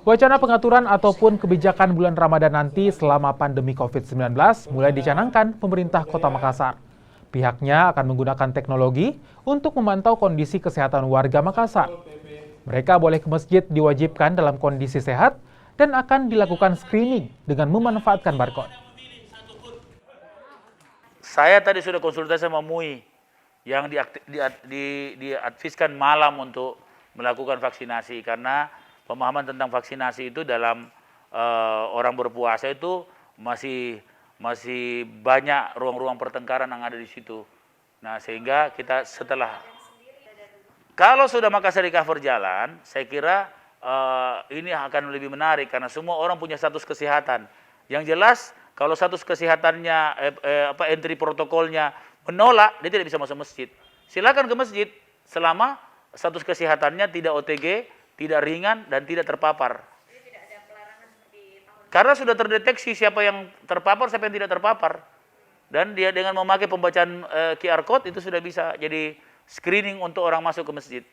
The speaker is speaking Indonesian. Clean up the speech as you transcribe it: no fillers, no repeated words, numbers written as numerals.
Wacana pengaturan ataupun kebijakan bulan Ramadan nanti selama pandemi COVID-19 mulai dicanangkan pemerintah Kota Makassar. Pihaknya akan menggunakan teknologi untuk memantau kondisi kesehatan warga Makassar. Mereka boleh ke masjid diwajibkan dalam kondisi sehat dan akan dilakukan screening dengan memanfaatkan barcode. Saya tadi sudah konsultasi sama MUI yang diadviskan malam untuk melakukan vaksinasi karena pemahaman tentang vaksinasi itu dalam orang berpuasa itu masih banyak ruang-ruang pertengkaran yang ada di situ. Nah, sehingga kita setelah kalau sudah Makassar di cover jalan, saya kira ini akan lebih menarik karena semua orang punya status kesehatan. Yang jelas kalau status kesehatannya entry protokolnya menolak, dia tidak bisa masuk masjid. Silakan ke masjid selama status kesehatannya tidak OTG, tidak ringan dan tidak terpapar. Jadi tidak ada pelarangan seperti tahun. Karena sudah terdeteksi siapa yang terpapar, siapa yang tidak terpapar. Dan dia dengan memakai pembacaan QR code itu sudah bisa jadi screening untuk orang masuk ke masjid.